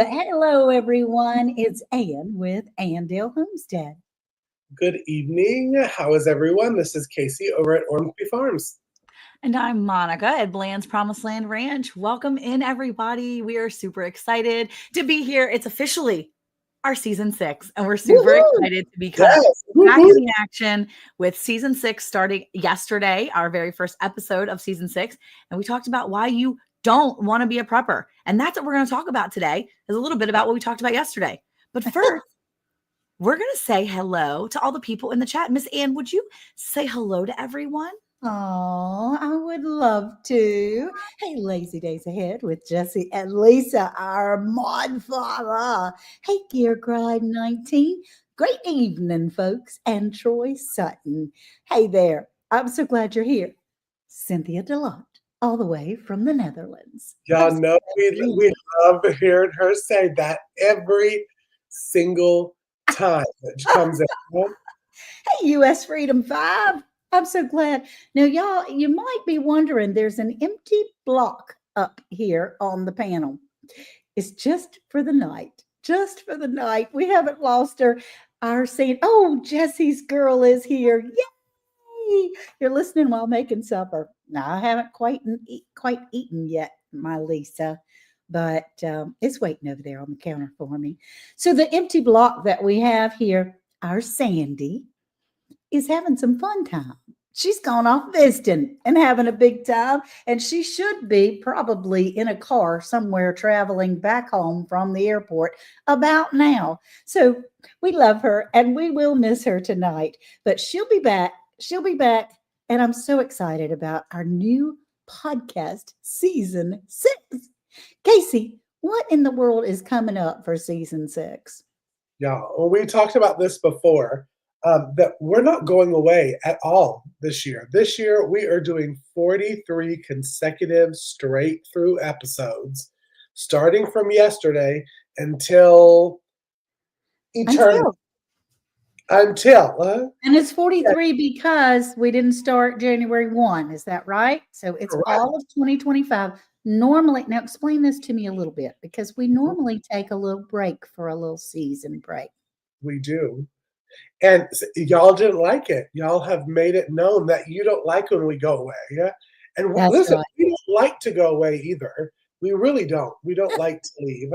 Hello, everyone. It's Ann with Andale Homestead. Good evening. How is everyone? This is Cayce over at Ormsby Farms. And I'm Monica at Bland's Promised Land Ranch. Welcome in, everybody. We are super excited to be here. It's officially our season 6, and we're super excited to be back in the action with season 6 starting yesterday, our very first episode of season 6. And we talked about why you don't want to be a prepper. And that's what we're going to talk about today, is a little bit about what we talked about yesterday. But first, we're going to say hello to all the people in the chat. Miss Ann, would you say hello to everyone? Oh, I would love to. Hey, Lazy Days Ahead with Jesse and Lisa, our mod father. Hey, Gear Grind 19. Great evening, folks. And Troy Sutton. Hey there. I'm so glad you're here. Cynthia DeLotte, all the way from the Netherlands. Y'all know we love hearing her say that every single time that she comes in. Hey, U.S. Freedom 5. I'm so glad. Now, y'all, you might be wondering, there's an empty block up here on the panel. It's just for the night. Just for the night. We haven't lost her. Our saying, oh, Jesse's girl is here. Yay! You're listening while making supper. Now, I haven't quite eaten yet, my Lisa, but it's waiting over there on the counter for me. So the empty block that we have here, our Sandi, is having some fun time. She's gone off visiting and having a big time, and she should be probably in a car somewhere traveling back home from the airport about now. So we love her, and we will miss her tonight, but she'll be back. She'll be back, and I'm so excited about our new podcast, season 6. Cayce, what in the world is coming up for season 6? Yeah, well, we talked about this before. That we're not going away at all this year. This year, we are doing 43 consecutive straight-through episodes, starting from yesterday until eternity. And it's 43 because we didn't start January 1. Is that right? So it's correct. All of 2025. Normally, now explain this to me a little bit, because we normally take a little break for a little season break. We do. And y'all didn't like it. Y'all have made it known that you don't like when we go away. Yeah. And listen, right. We don't like to go away either. We really don't. We don't like to leave.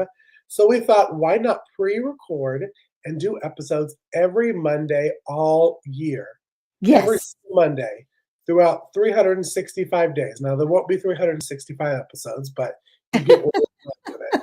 So we thought, why not pre-record and do episodes every Monday all year? Yes. Every Monday throughout 365 days. Now, there won't be 365 episodes, but you get what we're doing it.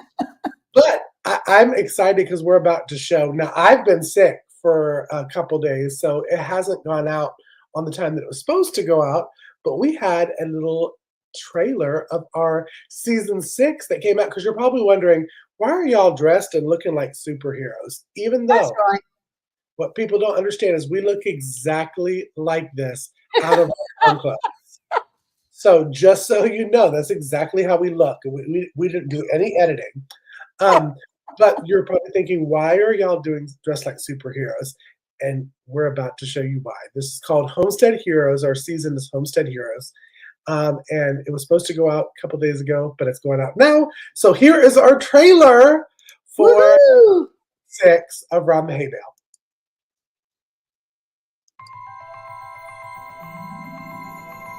But I'm excited because we're about to show. Now, I've been sick for a couple days, so it hasn't gone out on the time that it was supposed to go out, but we had a little trailer of our season 6 that came out, because you're probably wondering, why are y'all dressed and looking like superheroes? Even though what people don't understand is we look exactly like this out of our clothes. So just so you know, that's exactly how we look. We didn't do any editing. But you're probably thinking, why are y'all dressed like superheroes? And we're about to show you why. This is called Homestead Heroes. Our season is Homestead Heroes. And it was supposed to go out a couple days ago, but it's going out now. So here is our trailer for 6 of Round the Hay Bale.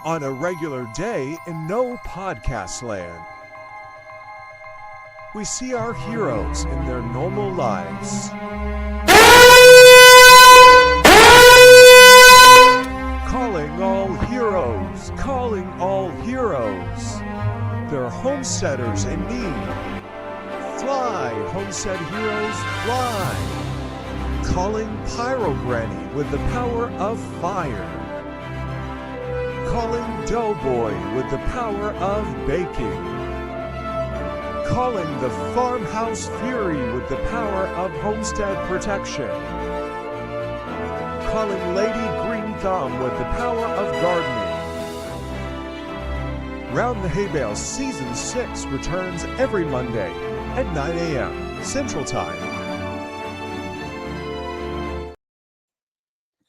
On a regular day in no podcast land, we see our heroes in their normal lives. Calling all heroes, calling all heroes. They're homesteaders in need. Fly, homestead heroes, fly. Calling Pyro Granny with the power of fire. Calling Doughboy with the power of baking. Calling the Farmhouse Fury with the power of homestead protection. Calling Lady Green Thumb with the power of gardening. Round the Hay Bale Season 6 returns every Monday at 9 a.m. Central Time.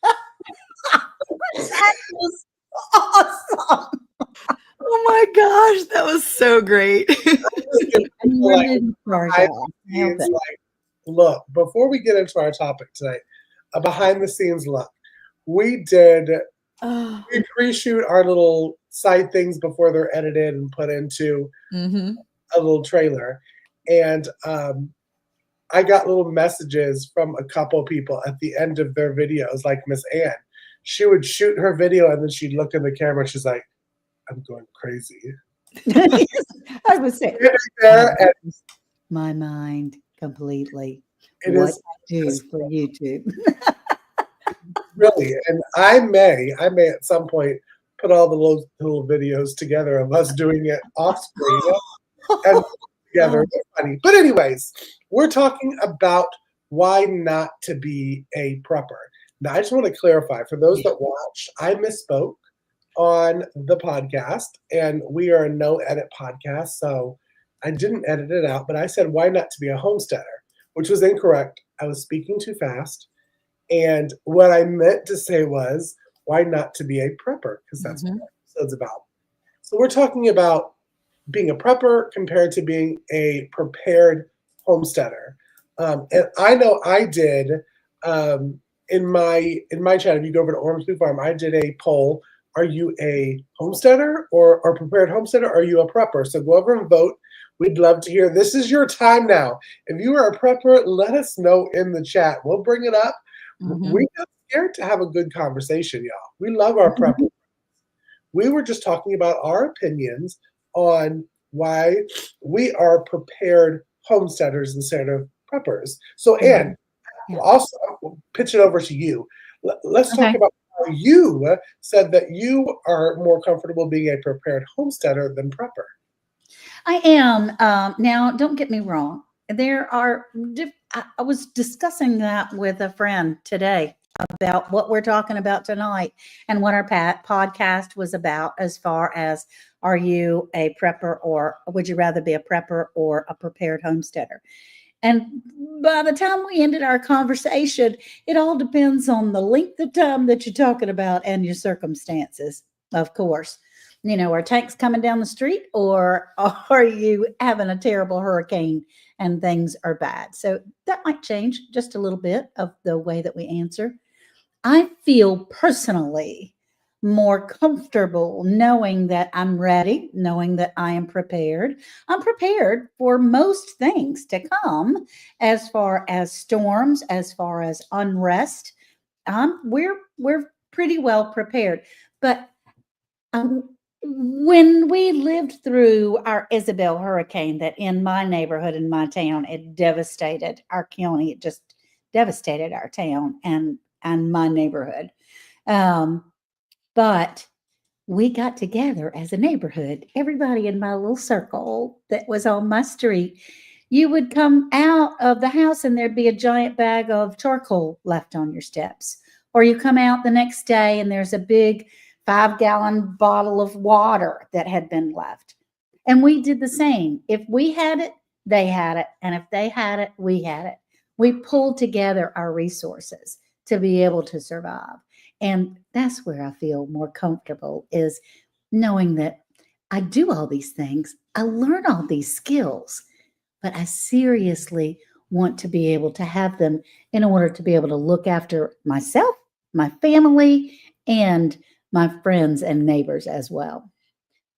That was awesome. Oh my gosh, that was so great. And we're moving cars behind off. the Help scenes, it. like, look, before we get into our topic tonight, a behind the scenes look. We pre-shoot our little side things before they're edited and put into Mm-hmm. a little trailer. And I got little messages from a couple people at the end of their videos, like Miss Ann. She would shoot her video and then she'd look in the camera and she's like, I'm going crazy. I was saying, There, and my mind completely. it What is I do for YouTube. really, and I may at some point put all the little videos together of us doing it off screen and together. It's funny. But anyways, we're talking about why not to be a prepper. Now, I just want to clarify for those that watch, I misspoke on the podcast, and we are a no edit podcast, so I didn't edit it out, but I said why not to be a homesteader, which was incorrect. I was speaking too fast. And what I meant to say was why not to be a prepper, because that's what the episode's about. So we're talking about being a prepper compared to being a prepared homesteader. And I know I did in my chat, if you go over to Orange Blue Farm, I did a poll. Are you a homesteader or a prepared homesteader? Are you a prepper? So go over and vote. We'd love to hear. This is your time now. If you are a prepper, let us know in the chat. We'll bring it up. We're not scared to have a good conversation, y'all. We love our preppers. We were just talking about our opinions on why we are prepared homesteaders instead of preppers. So, Ann, also pitch it over to you. Let's talk about how you said that you are more comfortable being a prepared homesteader than prepper. I am. Now, don't get me wrong. There are, I was discussing that with a friend today about what we're talking about tonight and what our podcast was about as far as, are you a prepper or would you rather be a prepper or a prepared homesteader? And by the time we ended our conversation, it all depends on the length of time that you're talking about and your circumstances, of course. You know, are tanks coming down the street or are you having a terrible hurricane and things are bad? So that might change just a little bit of the way that we answer. I feel personally more comfortable knowing that I'm ready, knowing that I am prepared. I'm prepared for most things to come as far as storms, as far as unrest. We're pretty well prepared. But when we lived through our Isabel hurricane that in my neighborhood, in my town, it devastated our county. It just devastated our town and my neighborhood. But we got together as a neighborhood. Everybody in my little circle that was on my street, you would come out of the house and there'd be a giant bag of charcoal left on your steps. Or you come out the next day and there's a big 5-gallon bottle of water that had been left. And we did the same. If we had it, they had it. And if they had it, we had it. We pulled together our resources to be able to survive. And that's where I feel more comfortable, is knowing that I do all these things. I learn all these skills, but I seriously want to be able to have them in order to be able to look after myself, my family, and my friends and neighbors as well.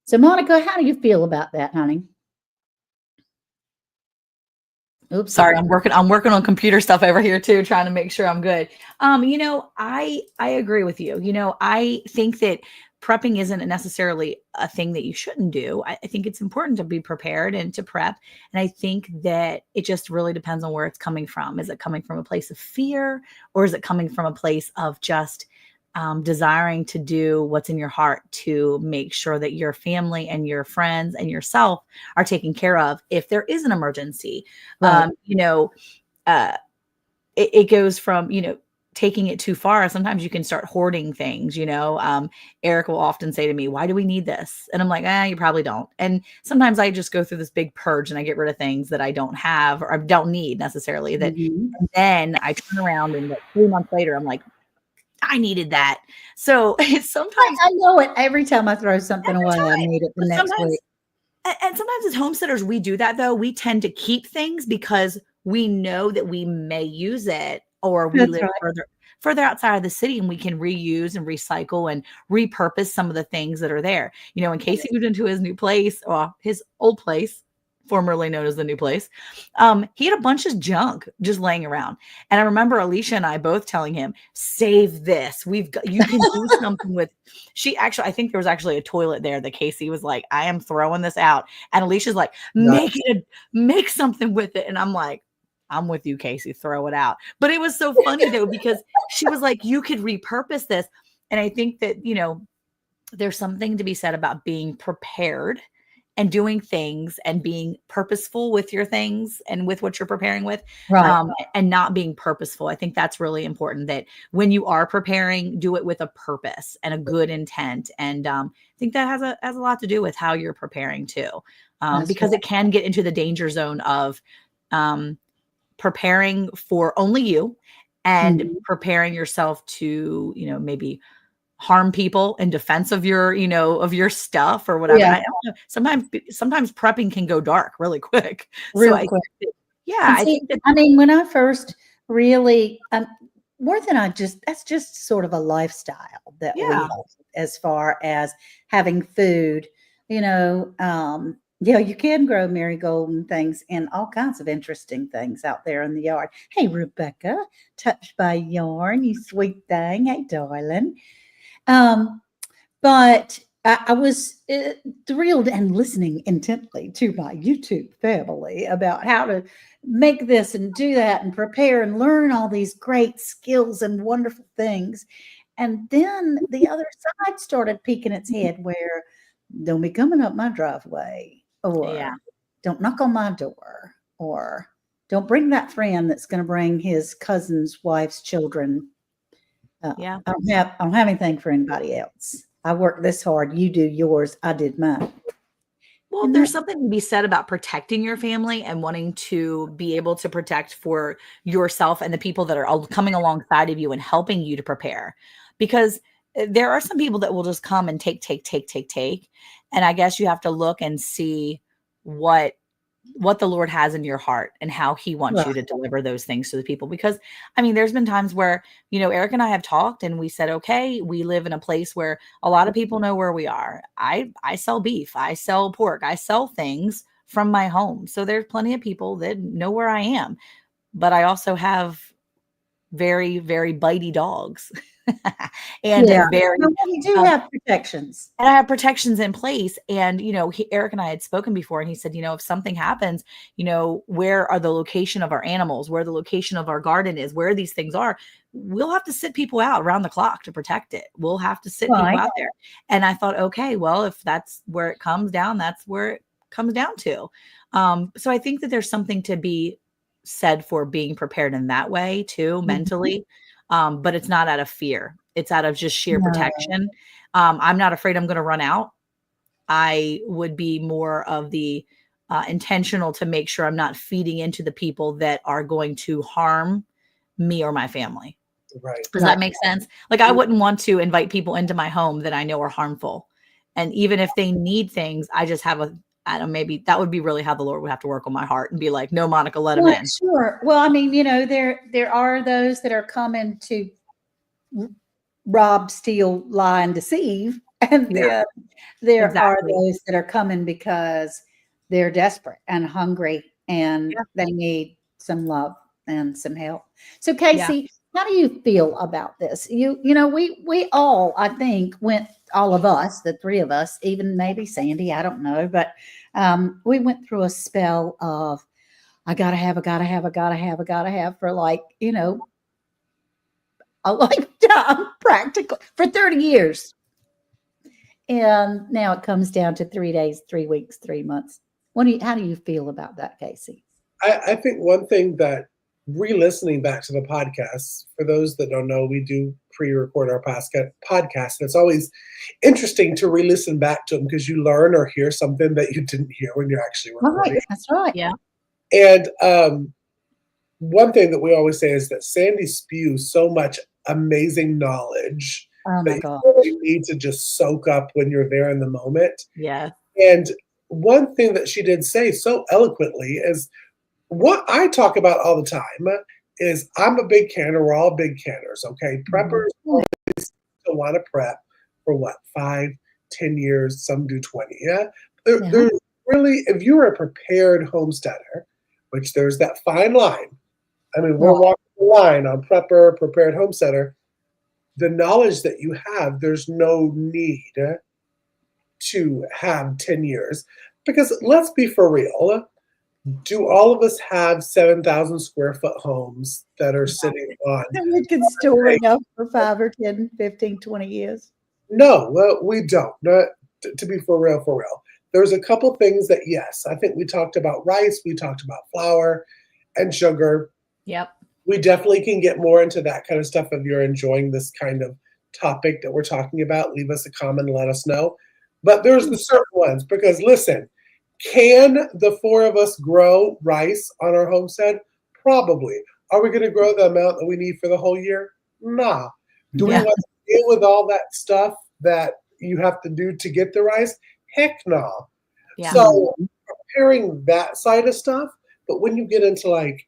So, Monica, how do you feel about that, honey? Oops, sorry, I'm working on computer stuff over here too, trying to make sure I'm good. I agree with you. I think that prepping isn't necessarily a thing that you shouldn't do. I think it's important to be prepared and to prep. And I think that it just really depends on where it's coming from. Is it coming from a place of fear, or is it coming from a place of just desiring to do what's in your heart to make sure that your family and your friends and yourself are taken care of if there is an emergency? Right. It goes from, taking it too far. Sometimes you can start hoarding things. Eric will often say to me, why do we need this? And I'm like, you probably don't. And sometimes I just go through this big purge and I get rid of things that I don't have or I don't need necessarily. That and then I turn around and 3 months later, I'm like, I needed that. So it's sometimes I know it every time I throw something away. I need it the next week. And sometimes as homesteaders, we do that though. We tend to keep things because we know that we may use it, or we That's live right. further outside of the city and we can reuse and recycle and repurpose some of the things that are there. When Cayce moved into his new place, or his old place, formerly known as the new place, he had a bunch of junk just laying around. And I remember Alicia and I both telling him, save this. You can do something with. I think there was actually a toilet there that Cayce was like, I am throwing this out. And Alicia's like, make something with it. And I'm like, I'm with you, Cayce, throw it out. But it was so funny though, because she was like, you could repurpose this. And I think that, there's something to be said about being prepared and doing things and being purposeful with your things and with what you're preparing with, Right. And not being purposeful. I think that's really important, that when you are preparing, do it with a purpose and a good intent. And I think that has a lot to do with how you're preparing too, because it can get into the danger zone of preparing for only you and preparing yourself to, maybe harm people in defense of your, of your stuff or whatever. Yeah. I don't know. Sometimes prepping can go dark really quick. Real So quick. I See, think that, when I first really, more than that's just sort of a lifestyle that we have as far as having food, you can grow marigold and things and all kinds of interesting things out there in the yard. Hey, Rebecca, touched by yarn, you sweet thing. Hey, darling. But I was thrilled and listening intently to my YouTube family about how to make this and do that and prepare and learn all these great skills and wonderful things. And then the other side started peeking its head where don't be coming up my driveway, or don't knock on my door, or don't bring that friend that's going to bring his cousin's wife's children. I don't have anything for anybody else. I work this hard. You do yours. I did mine. Well, there's something to be said about protecting your family and wanting to be able to protect for yourself and the people that are coming alongside of you and helping you to prepare. Because there are some people that will just come and take. And I guess you have to look and see what the Lord has in your heart and how he wants you to deliver those things to the people. Because there's been times where, Eric and I have talked and we said, okay, we live in a place where a lot of people know where we are. I sell beef, I sell pork, I sell things from my home. So there's plenty of people that know where I am, but I also have very, very bitey dogs. And we do have protections. And I have protections in place. And, Eric and I had spoken before and he said, if something happens, where are the location of our animals, where the location of our garden is, where these things are, we'll have to sit people out around the clock to protect it. We'll have to sit people out there. And I thought, okay, well, if that's where it comes down, that's where it comes down to. So I think that there's something to be said for being prepared in that way too, mentally. But it's not out of fear. It's out of just sheer protection. I'm not afraid I'm going to run out. I would be more of the intentional to make sure I'm not feeding into the people that are going to harm me or my family. Right. Does that make sense? Like I wouldn't want to invite people into my home that I know are harmful. And even if they need things, I just have maybe that would be really how the Lord would have to work on my heart and be like, no, Monica, let him in. Sure. Well, there are those that are coming to rob, steal, lie, and deceive. And then there are those that are coming because they're desperate and hungry and they need some love and some help. So Cayce, how do you feel about this? We all, I think, all of us, the three of us, even maybe Sandi, I don't know, but we went through a spell of I gotta have for a lifetime practically for 30 years. And now it comes down to 3 days, 3 weeks, 3 months. How do you feel about that, Cayce? I think one thing that re-listening back to the podcast, for those that don't know, we do pre-record our podcast. And it's always interesting to re-listen back to them because you learn or hear something that you didn't hear when you're actually recording. Right, that's right. Yeah. And one thing that we always say is that Sandi spews so much amazing knowledge that you really need to just soak up when you're there in the moment. Yeah. And one thing that she did say so eloquently is what I talk about all the time is I'm a big canner. We're all big canners, okay? Preppers always want to prep for what, 5, 10 years, some do 20, yeah? There's really, if you're a prepared homesteader, which there's that fine line, I mean, we're walking the line on prepper, prepared homesteader, the knowledge that you have, there's no need to have 10 years. Because let's be for real, do all of us have 7,000 square foot homes that are sitting on? And we can store enough for 5 or 10, 15, 20 years. No, well, we don't. To be for real, for real. There's a couple things that, yes, I think we talked about rice, we talked about flour and sugar. Yep. We definitely can get more into that kind of stuff. If you're enjoying this kind of topic that we're talking about, leave us a comment and let us know. But there's the certain ones, because listen, can the 4 of us grow rice on our homestead? Probably. Are we going to grow the amount that we need for the whole year? Nah. Do we want to deal with all that stuff that you have to do to get the rice? Heck no. Yeah. So preparing that side of stuff, but when you get into like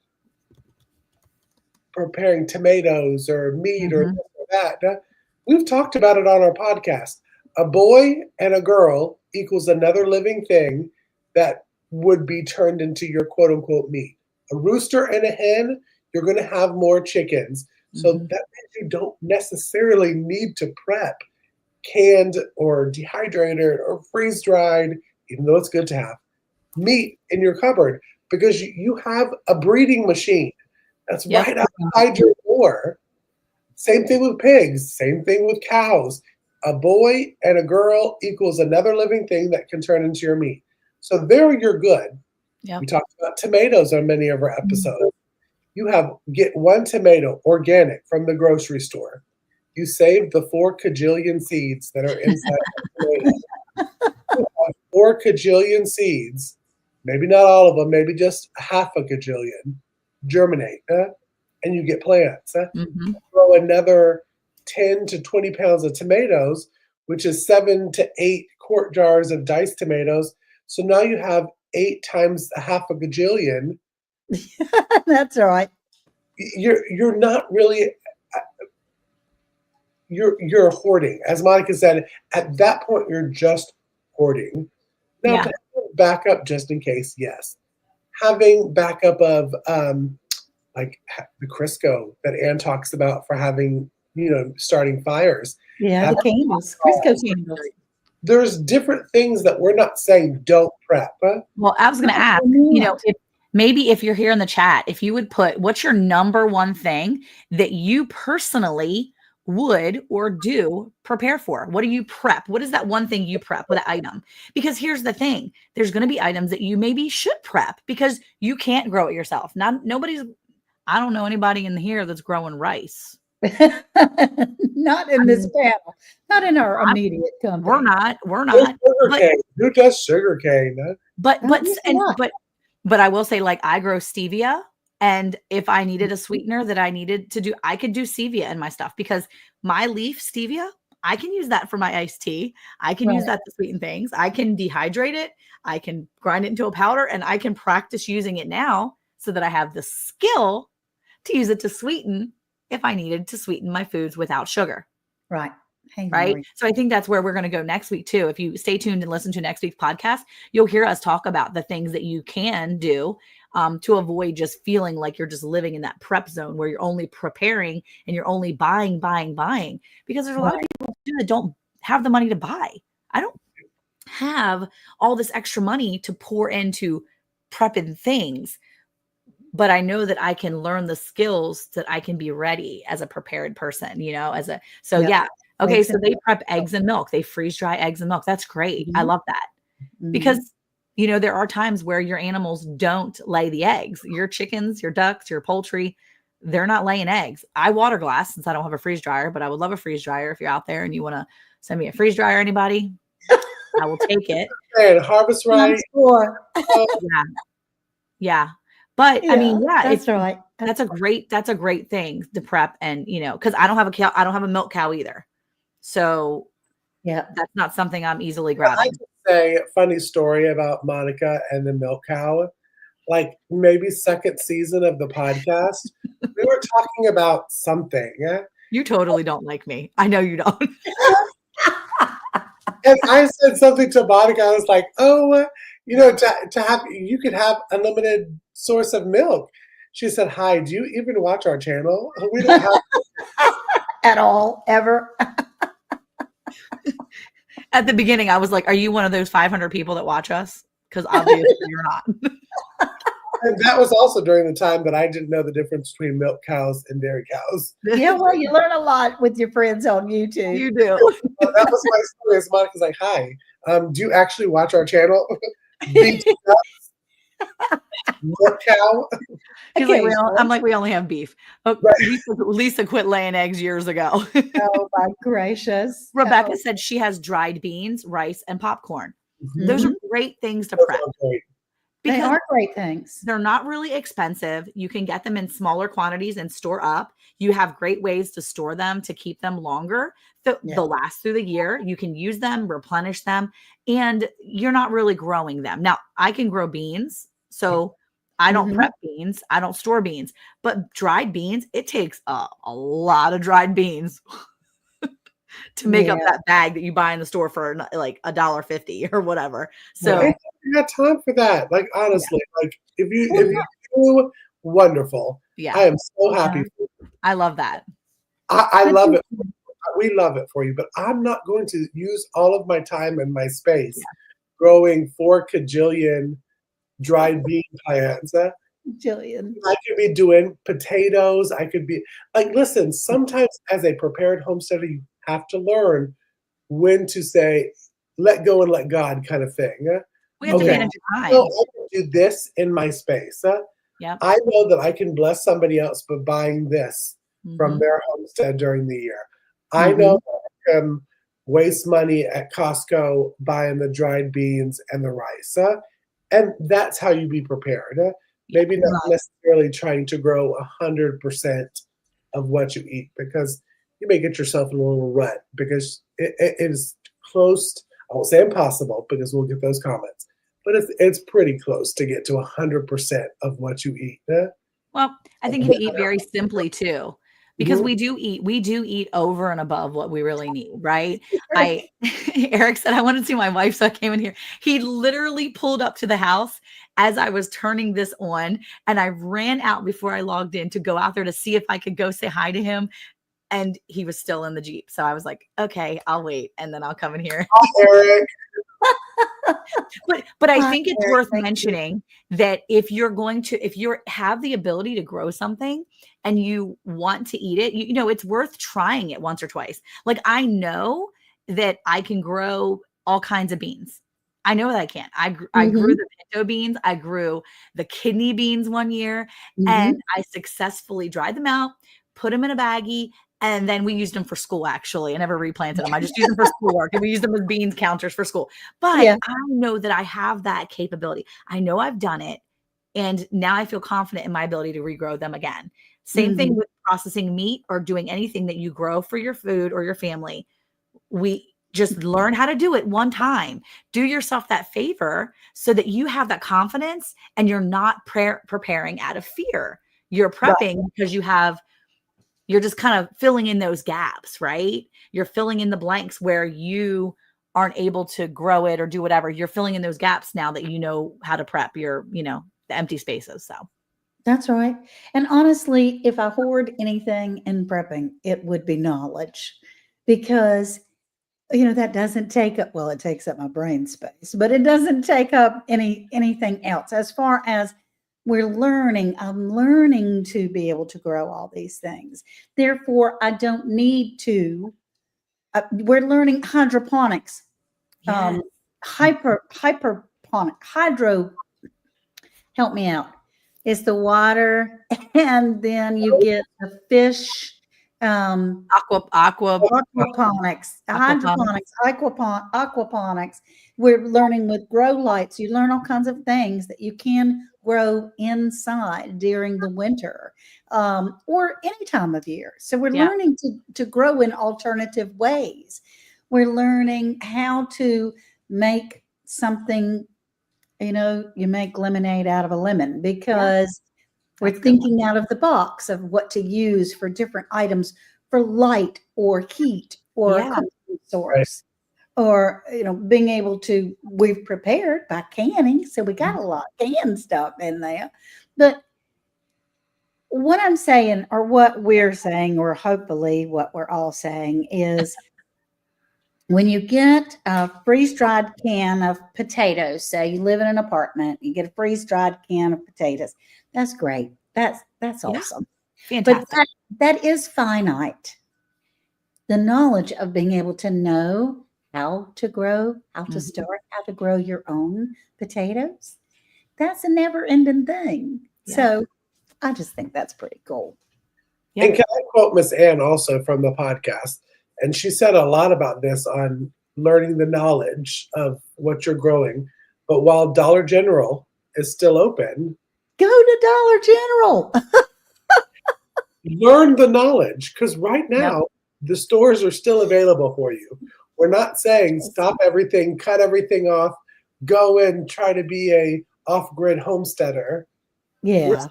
preparing tomatoes or meat or that, we've talked about it on our podcast. A boy and a girl equals another living thing that would be turned into your quote unquote meat. A rooster and a hen, you're going to have more chickens. So that means you don't necessarily need to prep canned or dehydrated or freeze dried, even though it's good to have meat in your cupboard, because you have a breeding machine that's right outside your door. Same thing with pigs, same thing with cows. A boy and a girl equals another living thing that can turn into your meat. So there you're good. We talked about tomatoes on many of our episodes. You get 1 tomato organic from the grocery store. You save the 4 kajillion seeds that are inside the tomato. You have 4 kajillion seeds, maybe not all of them, maybe just half a gajillion, germinate, and you get plants. Grow another 10 to 20 pounds of tomatoes, which is 7 to 8 quart jars of diced tomatoes. So now you have 8 times a half a gajillion. That's all right. You're not really, you're hoarding. As Monica said, at that point, you're just hoarding. Now, backup just in case, yes. Having backup of like the Crisco that Ann talks about for having, starting fires. Yeah, the candles, Crisco candles. There's different things that we're not saying don't prep. Well, I was going to ask, if you're here in the chat, if you would put, what's your number one thing that you personally would or do prepare for? What do you prep? What is that one thing you prep with an item? Because here's the thing, there's going to be items that you maybe should prep because you can't grow it yourself. I don't know anybody in here that's growing rice. Not in this panel, not in our immediate company. We're not. Who does sugar cane? But I will say, like, I grow stevia, and if I needed a sweetener that I needed to do, I could do stevia in my stuff, because my leaf stevia, I can use that for my iced tea. I can use that to sweeten things. I can dehydrate it. I can grind it into a powder, and I can practice using it now so that I have the skill to use it to sweeten if I needed to sweeten my foods without sugar. Right. Right. So I think that's where we're going to go next week too. If you stay tuned and listen to next week's podcast, you'll hear us talk about the things that you can do to avoid just feeling like you're just living in that prep zone where you're only preparing and you're only buying, because there's a lot of people that don't have the money to buy. I don't have all this extra money to pour into prepping things, but I know that I can learn the skills that I can be ready as a prepared person, Okay. So they prep eggs and milk. They freeze dry eggs and milk. That's great. I love that because, there are times where your animals don't lay the eggs. Your chickens, your ducks, your poultry, they're not laying eggs. I water glass since I don't have a freeze dryer, but I would love a freeze dryer. If you're out there and you want to send me a freeze dryer, anybody, I will take it. And harvest right. Yeah. But that's right. That's a great thing to prep. And, cause I don't have a milk cow either. So that's not something I'm easily grabbing. I just say a funny story about Monica and the milk cow. Like maybe second season of the podcast, we were talking about something. You totally don't like me. I know you don't. And I said something to Monica. I was like, "Oh, to have you could have unlimited source of milk." She said, "Hi, do you even watch our channel? We don't have At all, ever. At the beginning, I was like, are you one of those 500 people that watch us? Because obviously you're not. And that was also during the time that I didn't know the difference between milk cows and dairy cows. Yeah, well, you learn a lot with your friends on YouTube. You do. So that was my story. As Monica's like, "Hi, do you actually watch our channel?" Beef milk cow. She's like, Okay, I'm like, we only have beef. Oh, Right. Lisa quit laying eggs years ago. Oh my gracious. Rebecca Oh, said she has dried beans, rice, and popcorn. Mhm. Those are great things to Those prep are great. they because are great things. they're not really expensive. You can get them in smaller quantities and store up. You have great ways to store them to keep them longer. Yeah. They'll last through the year. You can use them, replenish them, and you're not really growing them. Now, I can grow beans, so I don't Mhm. prep beans. I don't store beans, but dried beans, it takes a lot of dried beans to make up Yeah. that bag that you buy in the store for like $1.50 or whatever. So I don't have time for that. Like honestly, like if you do, wonderful. yeah, I am so happy. For you. I love that. I love it. We love it for you, but I'm not going to use all of my time and my space growing 4 kajillion dried bean plants. Jillian. I could be doing potatoes. I could be like, listen, sometimes as a prepared homesteader, you have to learn when to say, let go and let God kind of thing. We have to Okay. manage your time. So I can do this in my space. Yep. I know that I can bless somebody else by buying this from Mhm. their homestead during the year. I know that I can waste money at Costco buying the dried beans and the rice. And that's how you be prepared. Maybe not necessarily trying to grow 100% of what you eat because you may get yourself in a little rut because it is close. I won't say impossible because we'll get those comments, but it's pretty close to get to 100% of what you eat. Well, I think if you eat very simply too, because we do eat over and above what we really need, right? Eric said, I wanted to see my wife, so I came in here. He literally pulled up to the house as I was turning this on, and I ran out before I logged in to go out there to see if I could go say hi to him. And he was still in the Jeep. So I was like, okay, I'll wait. And then I'll come in here. Eric. But I think it's worth mentioning that if you have the ability to grow something and you want to eat it, you know, it's worth trying it once or twice. Like I know that I can grow all kinds of beans. I know that I can. I grew the pinto beans. I grew the kidney beans one year and I successfully dried them out, put them in a baggie. And then we used them for school, actually. I never replanted them. I just used them for schoolwork. And we used them as beans counters for school. But I know that I have that capability. I know I've done it. And now I feel confident in my ability to regrow them again. Same thing with processing meat or doing anything that you grow for your food or your family. We just learn how to do it one time. Do yourself that favor so that you have that confidence and you're not preparing out of fear. You're prepping because you're just kind of filling in those gaps, right? You're filling in the blanks where you aren't able to grow it or do whatever. You're filling in those gaps now that you know how to prep your, the empty spaces. So That's right. And honestly, if I hoard anything in prepping, it would be knowledge because, that doesn't take up, well, it takes up my brain space, but it doesn't take up anything else. As far as I'm learning to be able to grow all these things. Therefore, I don't need to, we're learning hydroponics, hyperponic, help me out. It's the water and then you get the fish, aquaponics, hydroponics, aquaponics. We're learning with grow lights. You learn all kinds of things that you can grow inside during the winter or any time of year. So we're learning to grow in alternative ways. We're learning how to make something, you make lemonade out of a lemon, because we're thinking out of the box of what to use for different items for light or heat or a cooking source. Or, being able to, we've prepared by canning. So we got a lot of canned stuff in there. But what I'm saying, or what we're saying, or hopefully what we're all saying, is when you get a freeze-dried can of potatoes, say you live in an apartment, you get a freeze-dried can of potatoes. That's great. That's awesome. Fantastic. But that is finite. The knowledge of being able to know how to grow, how to start, how to grow your own potatoes, that's a never-ending thing. Yeah. So I just think that's pretty cool. Yeah. And can I quote Miss Ann also from the podcast? And she said a lot about this on learning the knowledge of what you're growing. But while Dollar General is still open, go to Dollar General. Learn the knowledge, because right now the stores are still available for you. We're not saying stop everything, cut everything off, go and try to be a off-grid homesteader. Yeah.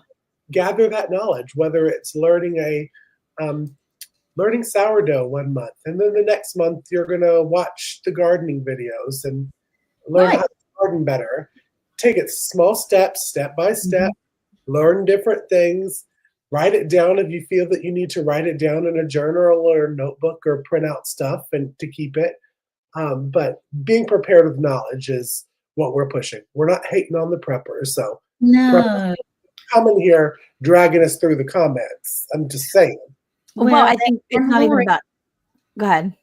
Gather that knowledge, whether it's learning learning sourdough one month, and then the next month you're going to watch the gardening videos and learn how to garden better. Take it small steps, step by step, learn different things, write it down if you feel that you need to write it down in a journal or a notebook or print out stuff and to keep it. But being prepared with knowledge is what we're pushing. We're not hating on the preppers. So no, coming here dragging us through the comments. I'm just saying. Well, I think it's not even about. Go ahead.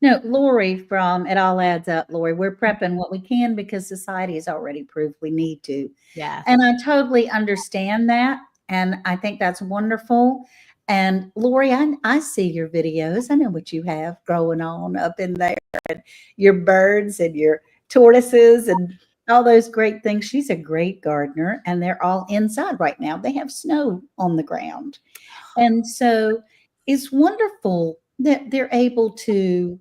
No, Lori from It All Adds Up, Lori, we're prepping what we can because society has already proved we need to. Yeah. And I totally understand that. And I think that's wonderful. And Lori, I see your videos. I know what you have going on up in there, and your birds and your tortoises and all those great things. She's a great gardener, and they're all inside right now. They have snow on the ground. And so it's wonderful that they're able to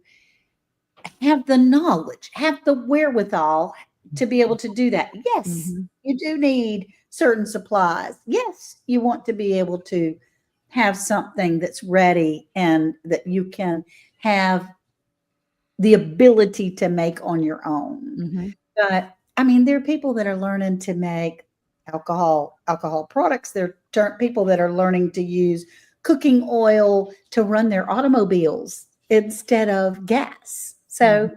have the knowledge, have the wherewithal to be able to do that. Yes, you do need certain supplies. Yes, you want to be able to have something that's ready and that you can have the ability to make on your own. But I mean, there are people that are learning to make alcohol products. There are people that are learning to use cooking oil to run their automobiles instead of gas. So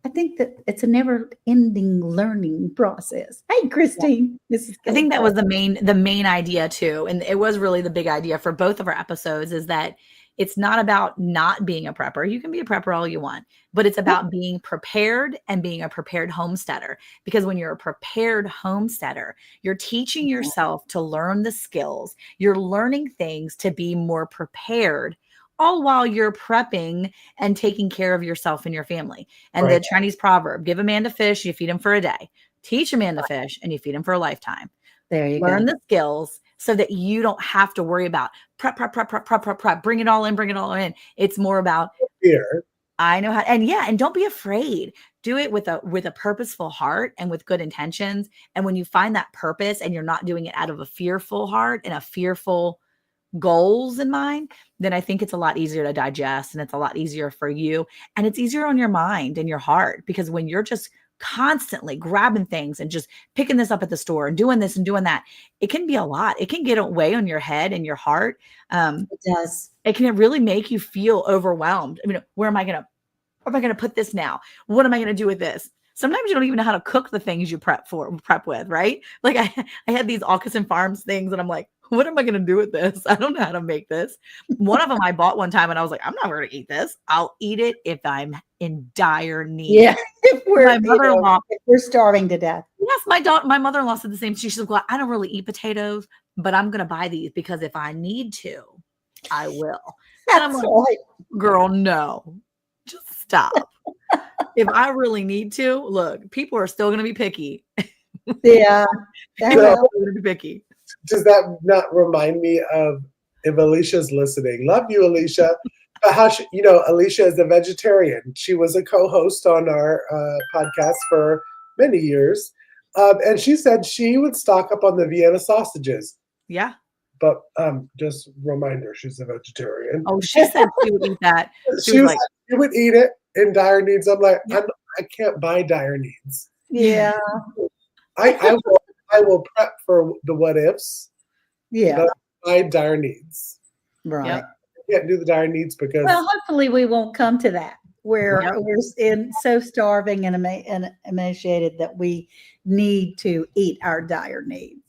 I think that it's a never-ending learning process. Hey, Christine, I think that was the main idea too, and it was really the big idea for both of our episodes, is that it's not about not being a prepper. You can be a prepper all you want, but it's about being prepared and being a prepared homesteader. Because when you're a prepared homesteader, you're teaching yourself to learn the skills. You're learning things to be more prepared, all while you're prepping and taking care of yourself and your family. And the Chinese proverb, give a man to fish, you feed him for a day. Teach a man to fish, and you feed him for a lifetime. There you Learn go. the skills so that you don't have to worry about prep, bring it all in. It's more about Here. I know how, and don't be afraid. Do it with a purposeful heart and with good intentions. And when you find that purpose and you're not doing it out of a fearful heart and a fearful goals in mind, then I think it's a lot easier to digest, and it's a lot easier for you, and it's easier on your mind and your heart, because when you're just constantly grabbing things and just picking this up at the store and doing this and doing that, it can be a lot. It can get away on your head and your heart. It does. It can really make you feel overwhelmed. I mean, where am I going to put this now? What am I going to do with this? Sometimes you don't even know how to cook the things you prep with, right? Like I had these Aucassin Farms things, and I'm like, what am I going to do with this? I don't know how to make this. One of them I bought one time, and I was like, I'm not going to eat this. I'll eat it if I'm in dire need. Yeah. If we're starving to death. Yes, my mother-in-law said the same. She's like, well, I don't really eat potatoes, but I'm going to buy these because if I need to, I will. And I'm like, girl, no, just stop. If I really need to, look, people are still going to be picky. Yeah. People are still going to be picky. Does that not remind me of, if Alicia's listening, love you, Alicia. But how she, Alicia is a vegetarian. She was a co-host on our podcast for many years. And she said she would stock up on the Vienna sausages. Yeah. But just reminder, she's a vegetarian. Oh, she said she would eat that. She would eat it in dire needs. I'm like, I can't buy dire needs. Yeah. I will prep for the what ifs. Yeah. But I buy dire needs. Right. Yep. I can't do the dire needs because. Well, hopefully we won't come to that where we're so starving and emaciated that we need to eat our dire needs.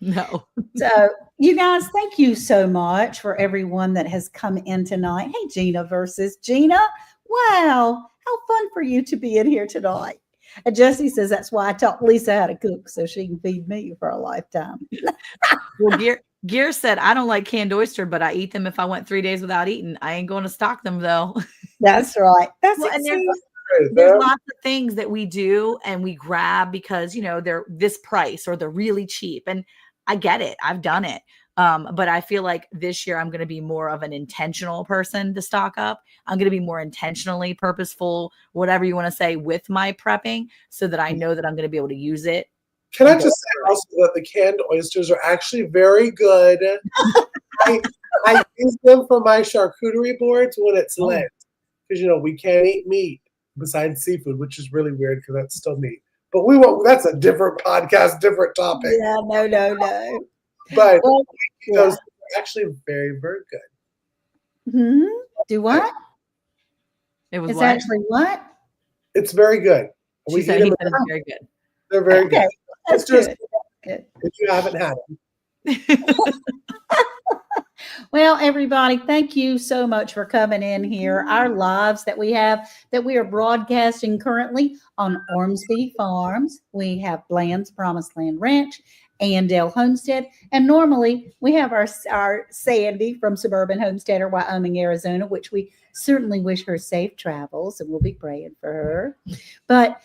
No. So, you guys, thank you so much for everyone that has come in tonight. Hey, Gina versus Gina. Wow. How fun for you to be in here tonight. And Jessie says that's why I taught Lisa how to cook so she can feed me for a lifetime. Well, Gear said, I don't like canned oyster, but I eat them if I went 3 days without eating. I ain't going to stock them, though. That's right. That's well, and there's lots of things that we do and we grab because, they're this price or they're really cheap. And I get it. I've done it. But I feel like this year I'm going to be more of an intentional person to stock up. I'm going to be more intentionally purposeful, whatever you want to say, with my prepping so that I know that I'm going to be able to use it. Can I just say also that the canned oysters are actually very good. I use them for my charcuterie boards when it's Lent. Because, we can't eat meat besides seafood, which is really weird because that's still meat. But that's a different podcast, different topic. Yeah, no. But those are actually very, very good. Mm-hmm. Do what? It was actually what? It's very good. She said it's very good. They're very good. That's good. Good. If you haven't had them. Well, everybody, thank you so much for coming in here. Our lives that we are broadcasting currently on Ormsby Farms. We have Bland's Promised Land Ranch and Dale Homestead. And normally we have our Sandi from Suburban Homesteader, Wyoming, Arizona, which we certainly wish her safe travels and we'll be praying for her. But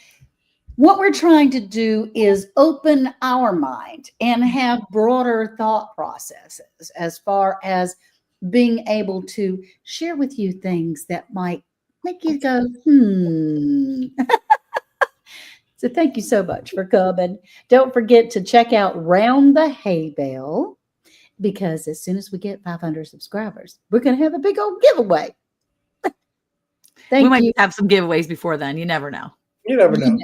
what we're trying to do is open our mind and have broader thought processes as far as being able to share with you things that might make you go, So thank you so much for coming. Don't forget to check out Round the Hay Bale, because as soon as we get 500 subscribers, we're going to have a big old giveaway. We might have some giveaways before then. You never know. You never know.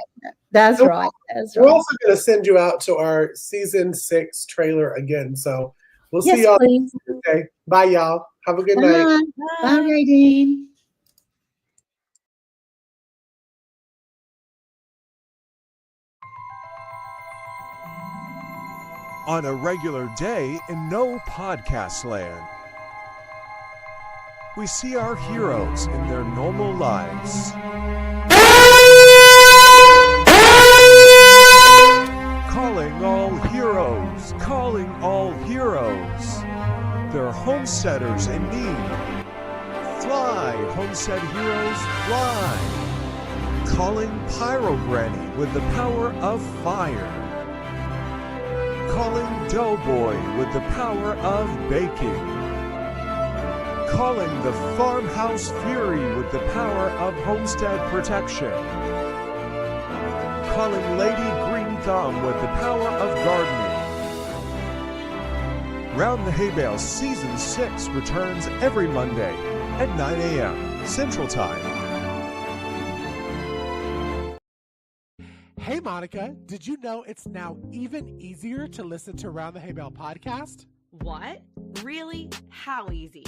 That's right. We're also going to send you out to our season 6 trailer again. So we'll see y'all. Okay. Bye, y'all. Have a good night. Bye, Nadine. On a regular day in no podcast land, we see our heroes in their normal lives. Calling all heroes. They're homesteaders in need. Fly, homestead heroes, fly. Calling Pyro Granny with the power of fire. Calling Doughboy with the power of baking. Calling the Farmhouse Fury with the power of homestead protection. Calling Lady Green Thumb with the power of gardening. Round the Hay Bale Season 6 returns every Monday at 9 a.m. Central Time. Hey Monica, did you know it's now even easier to listen to Round the Hay Bale podcast? What? Really? How easy?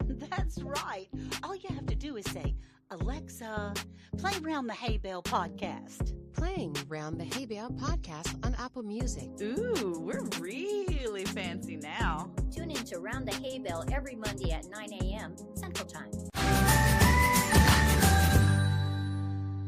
That's right. All you have to do is say, Alexa, play Round the Hay Bale podcast. Playing Round the Hay Bale podcast on Apple Music. Ooh, we're really fancy now. Tune in to Round the Hay Bale every Monday at 9 a.m. Central Time.